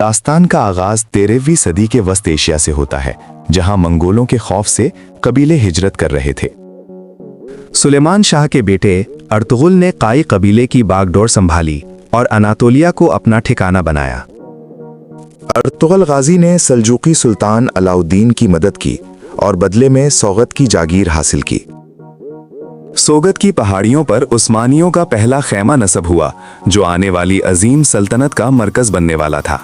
داستان کا آغاز 13ویں صدی کے وسط ایشیا سے ہوتا ہے، جہاں منگولوں کے خوف سے قبیلے ہجرت کر رہے تھے۔ سلیمان شاہ کے بیٹے ارطغرل نے قائی قبیلے کی باغ ڈور سنبھالی اور اناتولیا کو اپنا ٹھکانہ بنایا۔ ارطغرل غازی نے سلجوقی سلطان علاء الدین کی مدد کی اور بدلے میں سوغد کی جاگیر حاصل کی۔ سوغد کی پہاڑیوں پر عثمانیوں کا پہلا خیمہ نصب ہوا، جو آنے والی عظیم سلطنت کا مرکز بننے والا تھا۔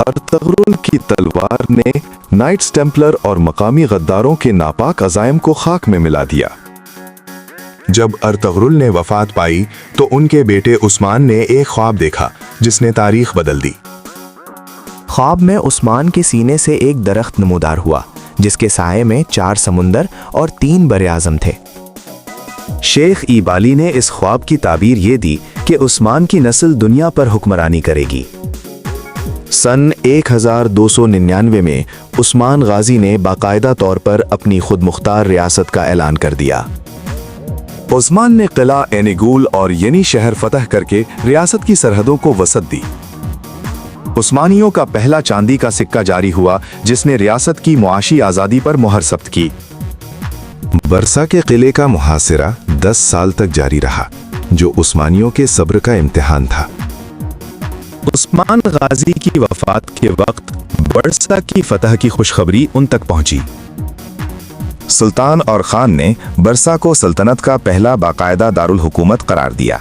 ارطغرل کی تلوار نے نائٹس ٹیمپلر اور مقامی غداروں کے ناپاک عزائم کو خاک میں ملا دیا۔ جب ارطغرل نے وفات پائی تو ان کے بیٹے عثمان نے ایک خواب دیکھا جس نے تاریخ بدل دی۔ خواب میں عثمان کے سینے سے ایک درخت نمودار ہوا جس کے سائے میں 4 سمندر اور 3 بر اعظم تھے۔ شیخ ایبالی نے اس خواب کی تعبیر یہ دی کہ عثمان کی نسل دنیا پر حکمرانی کرے گی۔ سن 1299 میں عثمان غازی نے باقاعدہ طور پر اپنی خود مختار ریاست کا اعلان کر دیا۔ عثمان نے قلعہ اینیگول اور ینی شہر فتح کر کے ریاست کی سرحدوں کو وسعت دی۔ عثمانیوں کا پہلا چاندی کا سکہ جاری ہوا جس نے ریاست کی معاشی آزادی پر مہر ثبت کی۔ برسا کے قلعے کا محاصرہ 10 سال تک جاری رہا، جو عثمانیوں کے صبر کا امتحان تھا۔ عثمان غازی کی وفات کے وقت برسا کی فتح کی خوشخبری ان تک پہنچی۔ سلطان اور خان نے برسا کو سلطنت کا پہلا باقاعدہ دارالحکومت قرار دیا۔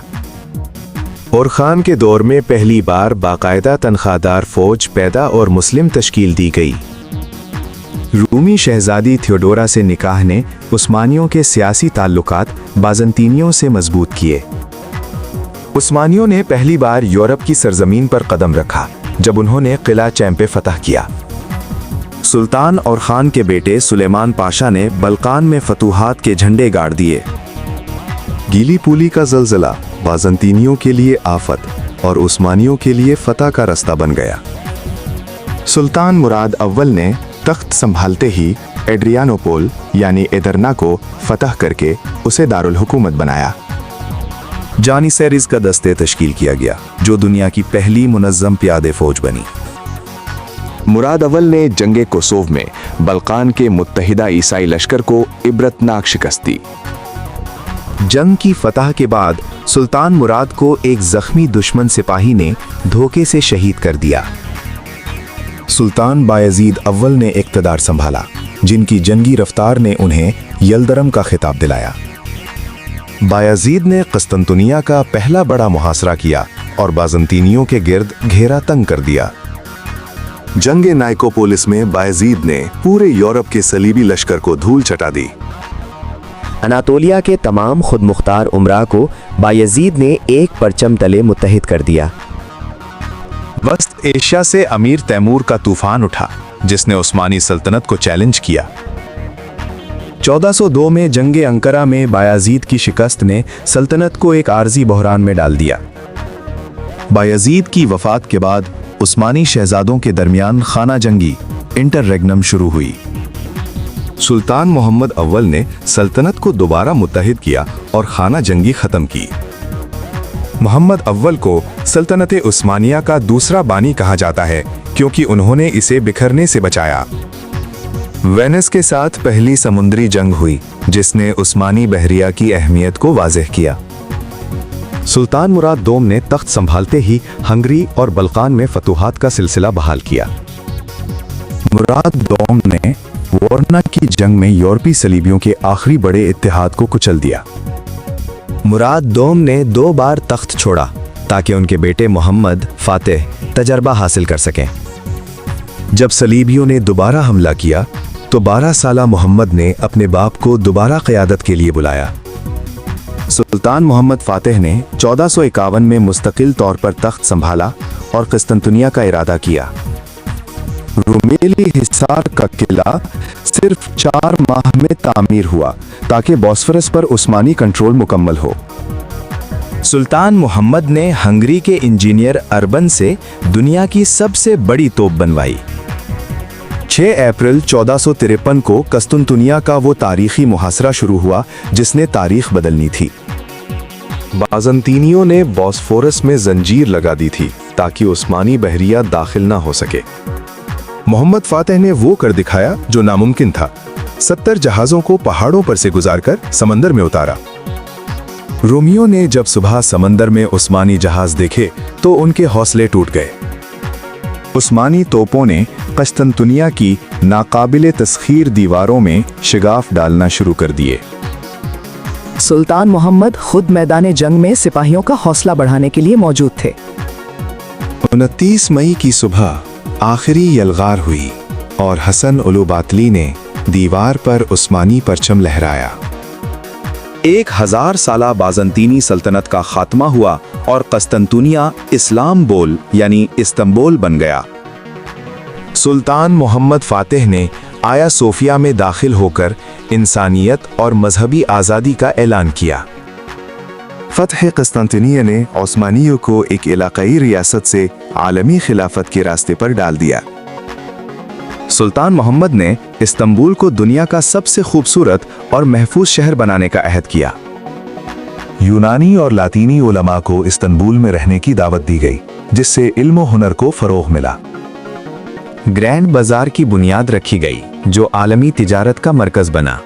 اور خان کے دور میں پہلی بار باقاعدہ تنخواہ دار فوج پیدا اور مسلم تشکیل دی گئی۔ رومی شہزادی تھیوڈورا سے نکاح نے عثمانیوں کے سیاسی تعلقات بازنطینیوں سے مضبوط کیے۔ عثمانیوں نے پہلی بار یورپ کی سرزمین پر قدم رکھا جب انہوں نے قلعہ چیمپے فتح کیا۔ سلطان اور خان کے بیٹے سلیمان پاشا نے بلقان میں فتوحات کے جھنڈے گاڑ دیے۔ گیلی پولی کا زلزلہ بازنطینیوں کے لیے آفت اور عثمانیوں کے لیے فتح کا رستہ بن گیا۔ سلطان مراد اول نے تخت سنبھالتے ہی ایڈریانوپول یعنی ایدرنا کو فتح کر کے اسے دارالحکومت بنایا۔ جانیسیریز کا دستے تشکیل کیا گیا جو دنیا کی پہلی منظم پیادے فوج بنی۔ مراد اول نے جنگ کوسوو میں بلقان کے متحدہ عیسائی لشکر کو عبرتناک شکست دی۔ جنگ کی فتح کے بعد سلطان مراد کو ایک زخمی دشمن سپاہی نے دھوکے سے شہید کر دیا۔ سلطان بایزید اول نے اقتدار سنبھالا، جن کی جنگی رفتار نے انہیں یلدرم کا خطاب دلایا۔ بایزید نے قسطنطنیہ کا پہلا بڑا محاصرہ کیا اور بازنطینیوں کے گرد گھیرا تنگ کر دیا۔ جنگ نائکوپولس میں بایزید نے پورے یورپ کے صلیبی لشکر کو دھول چٹا دی۔ اناتولیا کے تمام خود مختار امراء کو بایزید نے ایک پرچم تلے متحد کر دیا۔ وسط ایشیا سے امیر تیمور کا طوفان اٹھا جس نے عثمانی سلطنت کو چیلنج کیا۔ 1402 میں جنگ انقرہ میں بایزید کی شکست نے سلطنت کو ایک عارضی بحران میں ڈال دیا۔ بایزید کی وفات کے بعد عثمانی شہزادوں کے درمیان خانہ جنگی انٹر ریگنم شروع ہوئی۔ سلطان محمد اول نے سلطنت کو دوبارہ متحد کیا اور خانہ جنگی ختم کی۔ محمد اول کو سلطنت عثمانیہ کا دوسرا بانی کہا جاتا ہے کیونکہ انہوں نے اسے بکھرنے سے بچایا۔ وینس کے ساتھ پہلی سمندری جنگ ہوئی جس نے عثمانی بحریہ کی اہمیت کو واضح کیا۔ سلطان مراد دوم نے تخت سنبھالتے ہی ہنگری اور بلقان میں فتوحات کا سلسلہ بحال کیا۔ مراد دوم نے وارنا کی جنگ میں یورپی صلیبیوں کے آخری بڑے اتحاد کو کچل دیا۔ مراد دوم نے 2 بار تخت چھوڑا تاکہ ان کے بیٹے محمد فاتح تجربہ حاصل کر سکیں۔ جب صلیبیوں نے دوبارہ حملہ کیا تو 12 سالہ محمد نے اپنے باپ کو دوبارہ قیادت کے لیے بلایا۔ سلطان محمد فاتح نے 1451 میں مستقل طور پر تخت سنبھالا اور قسطنطنیہ کا ارادہ کیا۔ رومیلی حصار کا قلعہ صرف 4 ماہ میں تعمیر ہوا تاکہ بوسفورس پر عثمانی کنٹرول مکمل ہو۔ سلطان محمد نے ہنگری کے انجینئر اربن سے دنیا کی سب سے بڑی توپ بنوائی۔ 6 اپریل 1453 کو قسطنطنیہ کا وہ تاریخی محاصرہ شروع ہوا جس نے تاریخ بدلنی تھی۔ بازنطینیوں نے بوسفورس میں زنجیر لگا دی تھی ताकि उस्मानी बहरिया दाखिल ना हो सके। मोहम्मद फातेह ने वो कर दिखाया जो नामुमकिन था। 70 जहाज़ों को पहाड़ों पर से गुजारकर समंदर में उतारा। रोमियो ने जब सुबह समंदर में उस्मानी जहाज़ देखे तो उनके हौसले टूट गए। उस्मानी तोपों ने कस्तंतुनिया की नाकाबिले तस्खीर दीवारों में शिगाफ डालना शुरू कर दिए। सुल्तान मोहम्मद खुद मैदान जंग में सिपाहियों का हौसला बढ़ाने के लिए मौजूद थे। 29 मई की सुबह आखिरी यलगार हुई और हसन उलू बातली ने दीवार पर उस्मानी परचम लहराया। 1000 साला बाज़ंतीनी सल्तनत का खात्मा हुआ और कस्तंतुनिया इस्लाम बोल यानी इस्तंबुल बन गया। सुल्तान मोहम्मद फातेह ने आया सोफिया में दाखिल होकर इंसानियत और मजहबी आज़ादी का ऐलान किया। फ़तह कस्तंतुनिया ने उस्मानियों को एक इलाक़ाई रियासत से आलमी खिलाफत के रास्ते पर डाल दिया। सुल्तान मोहम्मद ने इस्तंबुल को दुनिया का सबसे खूबसूरत और महफूज शहर बनाने का अहद किया। यूनानी और लातीनी उलमा को इस्तंबुल में रहने की दावत दी गई, जिससे इल्म और हुनर को फरोग मिला। ग्रैंड बाजार की बुनियाद रखी गई, जो आलमी तिजारत का मरकज बना।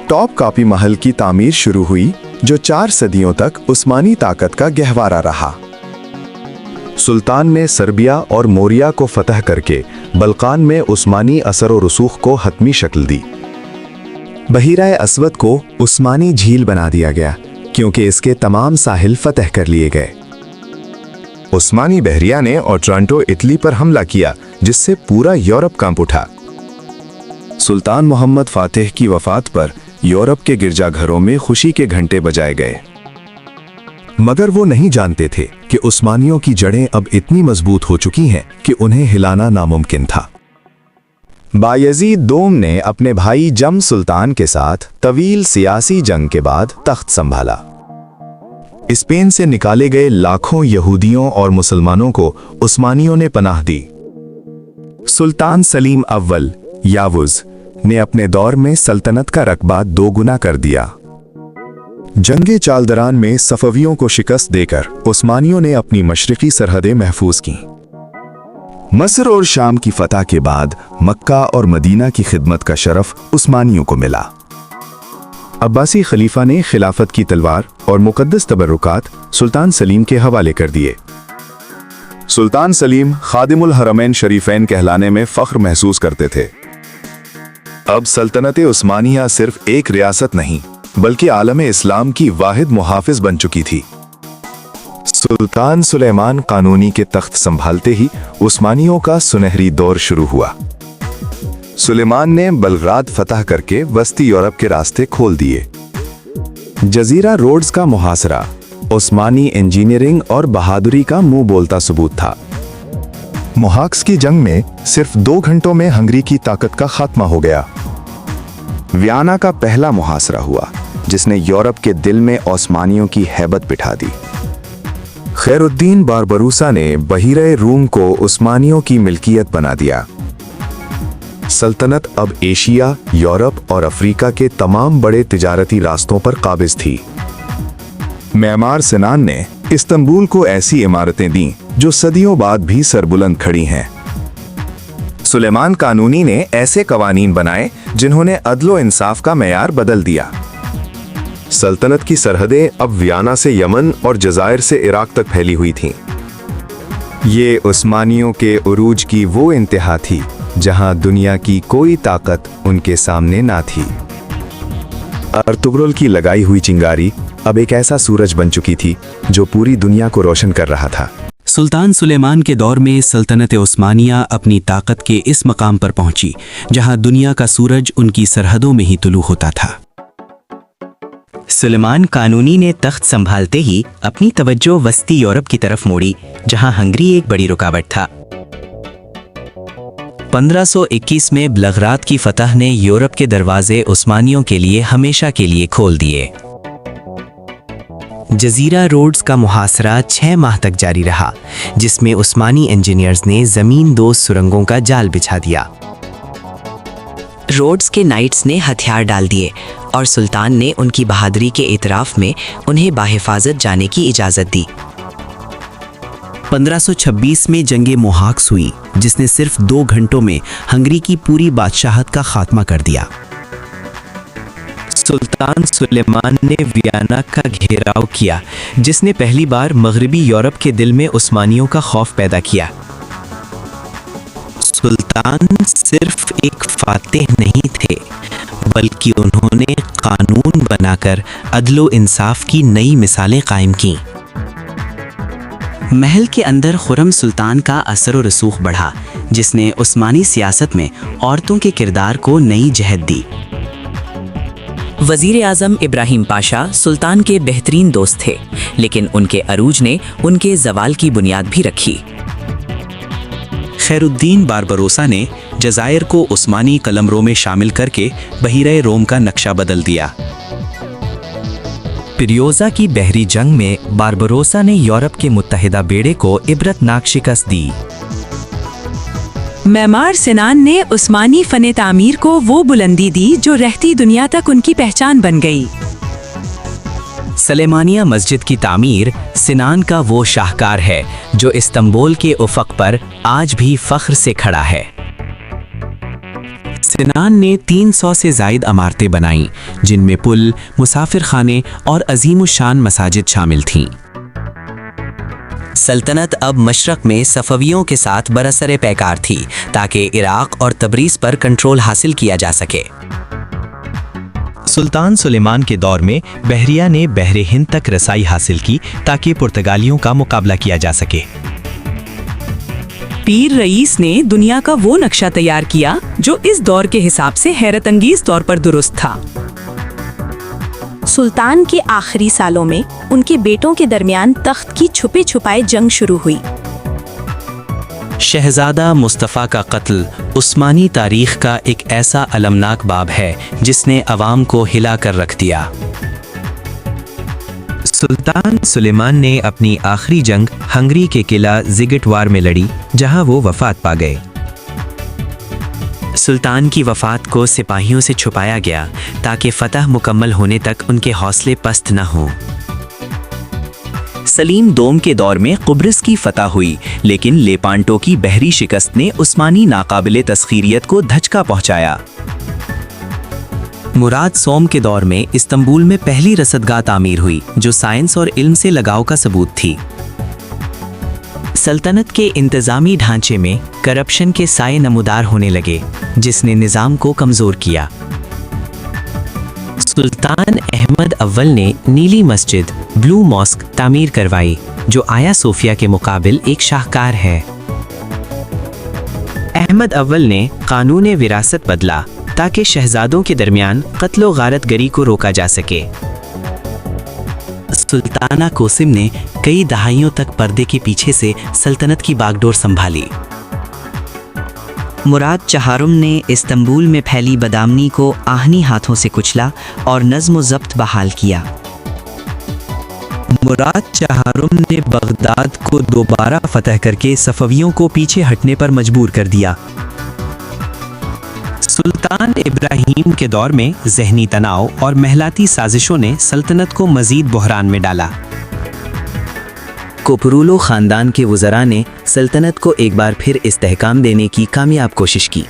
टॉप कापी महल की तामीर शुरू हुई, जो 4 सदियों तक उस्मानी ताकत का गहवारा रहा। सुल्तान ने सर्बिया और मोरिया को फतह करके बल्कान में उस्मानी असर और रसूख को हतमी शक्ल दी। बहीराए अस्वद को उस्मानी झील बना दिया गया, क्योंकि इसके तमाम साहिल फतह कर लिए गए। उस्मानी बहरिया ने ओट्रांटो इटली पर हमला किया, जिससे पूरा यूरोप कांप उठा। सुल्तान मोहम्मद फातेह की वफात पर यूरोप के गिरजाघरों में खुशी के घंटे बजाए गए, मगर वो नहीं जानते थे कि उस्मानियों की जड़ें अब इतनी मजबूत हो चुकी हैं कि उन्हें हिलाना नामुमकिन था। बायजीद दोम ने अपने भाई जम सुल्तान के साथ तवील सियासी जंग के बाद तख्त संभाला। स्पेन से निकाले गए लाखों यहूदियों और मुसलमानों को उस्मानियों ने पनाह दी। सुल्तान सलीम अव्वल यावुज ने अपने दौर में सल्तनत का रकबा 2 गुना कर दिया। जंगे चालदरान में सफवियों को शिकस्त देकर उस्मानियों ने अपनी मशरिकी सरहदें महफूज की। मस्र और शाम की फतह के बाद मक्का और मदीना की खिदमत का शरफ उस्मानियों को मिला। अब्बासी खलीफा ने खिलाफत की तलवार और मुकद्दस तबर्रुकात सुल्तान सलीम के हवाले कर दिए। सुल्तान सलीम खादिमुल हरमैन शरीफैन कहलाने में फख्र महसूस करते थे। अब सल्तनत उस्मानिया सिर्फ एक रियासत नहीं, बल्कि आलम इस्लाम की वाहिद मुहाफिज बन चुकी थी। सुल्तान सुलेमान कानूनी के तख्त संभालते ही उस्मानियों का सुनहरी दौर शुरू हुआ। सुलेमान ने बलग्राद फतह करके वस्ती यूरोप के रास्ते खोल दिए। जजीरा रोड्स का मुहासरा उस्मानी इंजीनियरिंग और बहादुरी का मुंह बोलता सबूत था। मोहाक्स की जंग में सिर्फ 2 घंटों में हंगरी की ताकत का खात्मा हो गया। वियना का पहला मुहासरा हुआ, जिसने यूरोप के दिल में ओस्मानियों की हैबत बिठा दी। खैरुद्दीन बारबरूसा ने बहीरे रूम को उस्मानियों की मिल्कियत बना दिया। सल्तनत अब एशिया, यूरोप और अफ्रीका के तमाम बड़े तिजारती रास्तों पर काबिज थी। मेमार सिनान ने इस्तंबुल को ऐसी इमारतें दी जो सदियों बाद भी सरबुलंद खड़ी हैं। सुलेमान कानूनी ने ऐसे कवानीन बनाए जिन्होंने अदलो इंसाफ का मेयार बदल दिया। सल्तनत की सरहदें अब वियना से यमन और जजायर से इराक तक फैली हुई थीं। ये उस्मानियों के उरूज की वो इंतहा थी जहां दुनिया की कोई ताकत उनके सामने ना थी। अर्तुगरुल की लगाई हुई चिंगारी अब एक ऐसा सूरज बन चुकी थी जो पूरी दुनिया को रोशन कर रहा था। सुल्तान सुलेमान के दौर में सल्तनत उस्मानिया अपनी ताकत के इस मकाम पर पहुंची जहां दुनिया का सूरज उनकी सरहदों में ही तुलू होता था। सुलेमान कानूनी ने तख्त संभालते ही अपनी तवज्जो वस्ती यूरोप की तरफ मोड़ी, जहां हंगरी एक बड़ी रुकावट था। 1521 में बलग्राद की फतह ने यूरोप के दरवाजे उस्मानियों के लिए हमेशा के लिए खोल दिए। जजीरा रोड्स का मुहासरा 6 माह तक जारी रहा, जिसमें उस्मानी इंजीनियर्स ने जमीन दोज सुरंगों का जाल बिछा दिया। रोड्स के नाइट्स ने हथियार डाल दिए और सुल्तान ने उनकी बहादुरी के एतराफ में उन्हें बाहिफाजत जाने की इजाज़त दी। 1526 में जंगे मोहाक्स हुई, जिसने सिर्फ 2 घंटों में हंगरी की पूरी बादशाहत का खात्मा कर दिया। सुल्तान सुलेमान ने वियना का घेराव किया, जिसने पहली बार मगरबी यूरोप के दिल में उस्मानियों का खौफ पैदा किया। सुल्तान सिर्फ एक फातेह नहीं थे, बल्कि उन्होंने कानून बनाकर अदलो इंसाफ की नई मिसालें कायम की। महल के अंदर खुर्रम सुल्तान का असर और रसूख बढ़ा, जिसने उस्मानी सियासत में औरतों के किरदार को नई जहत दी। वजीर आज़म इब्राहिम पाशा सुल्तान के बेहतरीन दोस्त थे, लेकिन उनके अरूज ने उनके जवाल की बुनियाद भी रखी। खैरुद्दीन बारबरोसा ने जज़ायर को उस्मानी कलमरों में शामिल करके बहीरे रोम का नक्शा बदल दिया। पिरियोजा की बहरी जंग में बारबरोसा ने यूरोप के मुत्तहिदा बेड़े को इबरतनाक शिकस्त दी। मैमार सिनान ने उस्मानी फने तामीर को वो बुलंदी दी जो रहती दुनिया तक उनकी पहचान बन गई। सलेमानिया मस्जिद की तामीर सिनान का वो शाहकार है जो इस्तांबुल के उफक पर आज भी फख्र से खड़ा है। सिनान ने 300 से ज़ायद इमारतें बनाईं, जिनमें पुल, मुसाफिर खाने और अजीमुशान मसाजिद शामिल थीं। सल्तनत अब मशरक में सफ़वियों के साथ बरसरे पैकार थी, ताकि इराक़ और तबरीज़ पर कंट्रोल हासिल किया जा सके। सुल्तान सुलेमान के दौर में बहरिया ने बहरे हिंद तक रसाई हासिल की ताकि पुर्तगालियों का मुकाबला किया जा सके। पीर रईस ने दुनिया का वो नक्शा तैयार किया जो इस दौर के हिसाब से हैरत अंगेज तौर पर दुरुस्त था। सुल्तान के आखिरी सालों में उनके बेटों के दरमियान तख्त की छुपे छुपाए जंग शुरू हुई। शहजादा मुस्तफ़ा का कत्ल उस्मानी तारीख का एक ऐसा अलमनाक बाब है जिसने अवाम को हिला कर रख दिया। सुल्तान सुलेमान ने अपनी आखिरी जंग हंगरी के किला ज़िगटवार में लड़ी, जहां वो वफात पा गए। सुल्तान की वफ़ात को सिपाहियों से छुपाया गया ताकि फतह मुकम्मल होने तक उनके हौसले पस्त न हों। सलीम दोम के दौर में कुब्रस की फतह हुई, लेकिन लेपांटो की बहरी शिकस्त ने उस्मानी नाकाबिले तस्खीरियत को धचका पहुंचाया। मुराद सोम के दौर में इस्तांबुल में पहली रसदगाह तामीर हुई, जो साइंस और इल्म से लगाव का सबूत थी। सल्तनत के इंतज़ामी ढांचे में करप्शन के साए नमूदार होने लगे, जिसने निज़ाम को कमज़ोर किया। सुल्तान अहमद अव्वल ने नीली मस्जिद ब्लू मॉस्क तामीर करवाई, जो आया सोफिया के मुकाबिल एक शाहकार है। अहमद अव्वल ने कानून विरासत बदला ताकि शहजादों के दरमियान कत्लो गारतगरी को रोका जा सके। सुल्ताना कोसिम ने कई दहाइयों तक पर्दे के पीछे से सल्तनत की बागडोर संभाली। मुराद चहारुम ने इस्तांबुल में फैली बदामनी को आहनी हाथों से कुचला और नज़्म ज़ब्त बहाल किया। मुराद चहारुम ने बगदाद को दोबारा फतह करके सफ़वियों को पीछे हटने पर मजबूर कर दिया। सुल्तान इब्राहिम के दौर में ज़हनी तनाव और महलाती साजिशों ने सल्तनत को मज़ीद बहरान में डाला। कोपरूलो ख़ानदान के वज़रा ने सल्तनत को एक बार फिर इस्तेहकाम देने की कामयाब कोशिश की।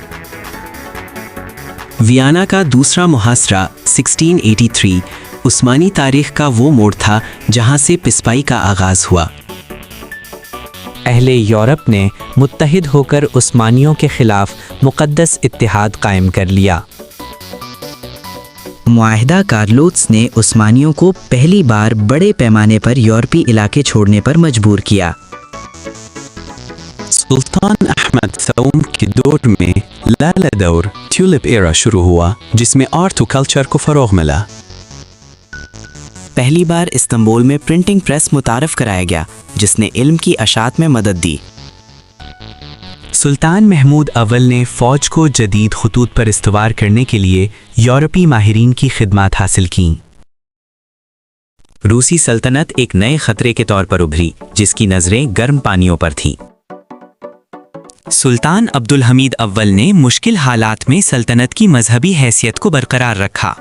वियना का दूसरा मुहासरा 1683 उस्मानी तारीख का वो मोड़ था जहां से पिस्पाई का आगाज़ हुआ। अहले यूरोप ने मुत्तहिद होकर उस्मानियों के खिलाफ मुक़द्दस इत्तिहाद कायम कर लिया। मुआहिदा कार्लोत्स ने उस्मानियों को पहली बार बड़े पैमाने पर यूरोपी इलाके छोड़ने पर मजबूर किया। सुल्तान अहमद सऊम के दौर में लाला दौर ट्यूलिप एरा शुरू हुआ, जिसमें आर्ट और कल्चर को फ़रोग़ मिला। पहली बार इस्तांबुल में प्रिंटिंग प्रेस मुतारफ़ कराया गया, जिसने इल्म की अशात में मदद दी। सुल्तान महमूद अव्वल ने फ़ौज को जदीद खतूत पर इस्तवार करने के लिए यूरोपी माहिरीन की खिदमत हासिल कीं। रूसी सल्तनत एक नए खतरे के तौर पर उभरी, जिसकी नज़रें गर्म पानियों पर थीं। सुल्तान अब्दुल हमीद अव्वल ने मुश्किल हालात में सल्तनत की मजहबी हैसियत को बरकरार रखा।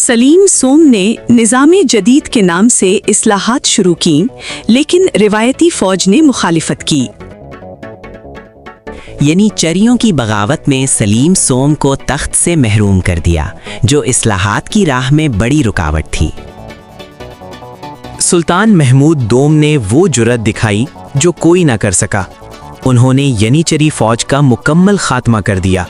सलीम सोम ने निज़ाम जदीद के नाम से इस्लाहात शुरू की, लेकिन रिवायती फौज ने मुखालिफत की। यानी चरियों की बगावत में सलीम सोम को तख्त से महरूम कर दिया, जो इस्लाहात की राह में बड़ी रुकावट थी। सुल्तान महमूद दोम ने वो जुर्रत दिखाई जो कोई ना कर सका। उन्होंने यनीचरी फौज का मुकम्मल खात्मा कर दिया।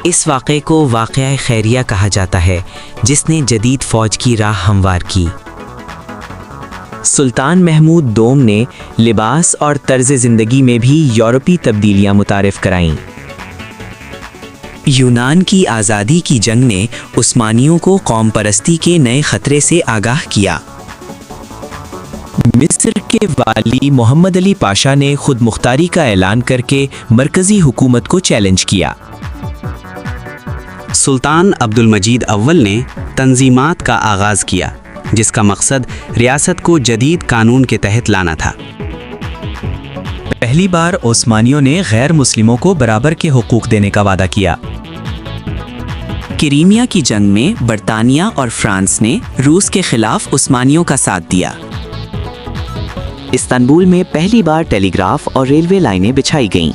इस वाक़े को वाक़या खैरिया कहा जाता है, जिसने जदीद फौज की राह हमवार की। सुल्तान महमूद दोम ने लिबास और तर्ज ज़िंदगी में भी यूरोपी तब्दीलियां मुतारिफ कराईं। यूनान की आज़ादी की जंग ने उस्मानियों को कौम परस्ती के नए खतरे से आगाह किया। मिस्र के वाली मोहम्मद अली पाशा ने खुद मुख्तारी का ऐलान करके मरकज़ी हुकूमत को चैलेंज किया। सुल्तान अब्दुल मजीद अव्वल ने तंजीमात का आगाज़ किया, जिसका मकसद रियासत को जदीद कानून के तहत लाना था। पहली बार ओस्मानियों ने गैर मुस्लिमों को बराबर के हुकूक देने का वादा किया। क्रीमिया की जंग में बरतानिया और फ्रांस ने रूस के खिलाफ उस्मानियों का साथ दिया। इस्तांबुल में पहली बार टेलीग्राफ और रेलवे लाइनें बिछाई गईं।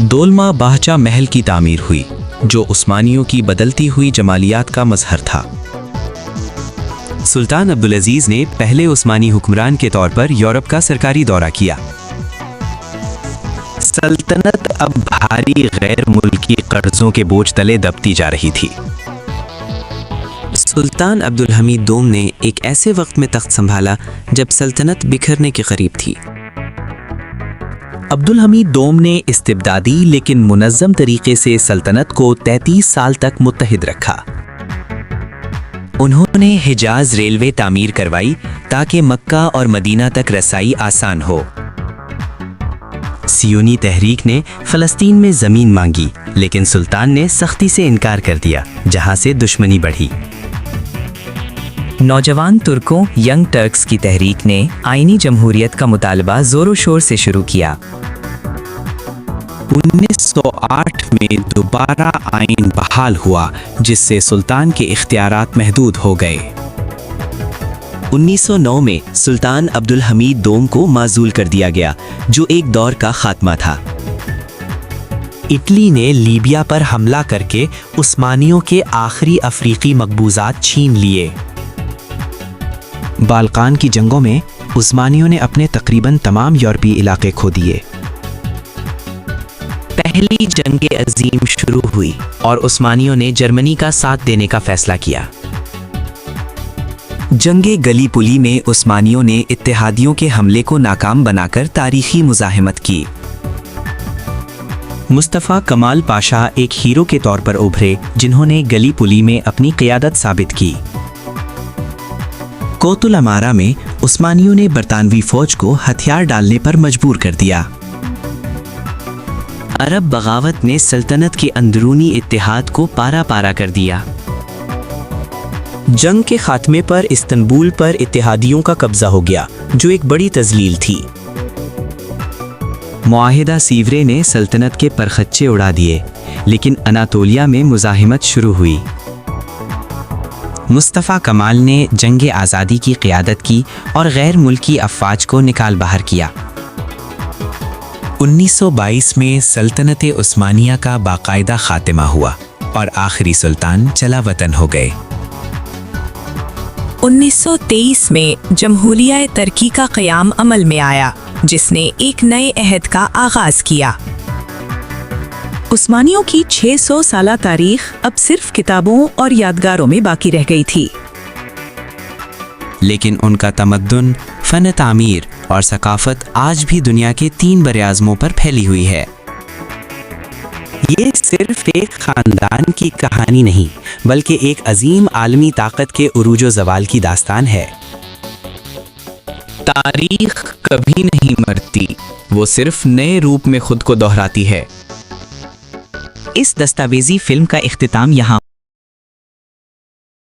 दोलमा बाहचा महल की तामीर हुई, जो उस्मानियों की बदलती हुई जमालियात का मजहर था। सुल्तान अब्दुल अजीज ने पहले उस्मानी हुक्मरान के तौर पर यूरोप का सरकारी दौरा किया। सल्तनत अब भारी गैर मुल्की कर्जों के बोझ तले दबती जा रही थी। सुल्तान अब्दुल हमीद दोम ने एक ऐसे वक्त में तख्त संभाला जब सल्तनत बिखरने के करीब थी। अब्दुल हमीद दोम ने इस्तिबदादी लेकिन मुनज़्ज़म तरीके से सल्तनत को 33 साल तक मुत्तहिद रखा। उन्होंने हिजाज रेलवे तामीर करवाई ताकि मक्का और मदीना तक रसाई आसान हो। सियोनी तहरीक ने फ़लस्तीन में ज़मीन मांगी, लेकिन सुल्तान ने सख्ती से इनकार कर दिया, जहां से दुश्मनी बढ़ी। नौजवान तुर्कों यंग टर्क्स की तहरीक ने आईनी जमहूरियत का मुतालबा ज़ोरों शोर से शुरू किया। 1908 में दोबारा आइन बहाल हुआ, जिससे सुल्तान के इख्तियारात महदूद हो गए। 1909 में सुल्तान अब्दुल हमीद दोम को माजूल कर दिया गया, जो एक दौर का खात्मा था। इटली ने लीबिया पर हमला करके उस्मानियों के आखिरी अफ्रीकी मकबूजात छीन लिए। बाल्कान की जंगों में उस्मानियों ने अपने तकरीबन तमाम यूरोपीय इलाके खो दिए। पहली जंग अजीम शुरू हुई और उस्मानियों ने जर्मनी का साथ देने का फैसला किया। जंगे गली पुली में उस्मानियों ने इत्तेहादियों के हमले को नाकाम बनाकर तारीखी मुजाहिमत की। मुस्तफ़ा कमाल पाशा एक हीरो के तौर पर उभरे, जिन्होंने गली पुली में अपनी क़ियादत साबित की। कोतुल अमारा में उस्मानियों ने बरतानवी फौज को हथियार डालने पर मजबूर कर दिया। अरब बगावत ने सल्तनत के अंदरूनी इत्तेहाद को पारा पारा कर दिया। जंग के खात्मे पर इस्तांबुल पर इत्तेहादियों का कब्जा हो गया, जो एक बड़ी तजलील थी। मुआहिदा सीवरे ने सल्तनत के परखच्चे उड़ा दिए, लेकिन अनातोलिया में मुजाहिमत शुरू हुई। मुस्तफ़ा कमाल ने जंग आज़ादी की क़ियादत की और गैर मुल्की अफ़वाज को निकाल बाहर किया। 1922 में सल्तनत उस्मानिया का बाकायदा खात्मा हुआ और आखिरी सुल्तान चला वतन हो गए। 1923 में जमहूरिया तरक्की का क़याम अमल में आया, जिसने एक नए अहद का आगाज़ किया। उस्मानियों की 600 साला तारीख अब सिर्फ किताबों और यादगारों में बाकी रह गई थी। लेकिन उनका तमद्दुन, फ़न तामीर और सकाफ़त आज भी दुनिया के 3 बरआज़मों पर फैली हुई है। ये सिर्फ एक ख़ानदान की कहानी नहीं, बल्कि एक अजीम आलमी ताकत के उरूज ज़वाल की दास्तान है। तारीख कभी नहीं मरती, वो सिर्फ नए रूप में खुद को दोहराती है। इस दस्तावेजी फिल्म का इख्तिताम यहाँ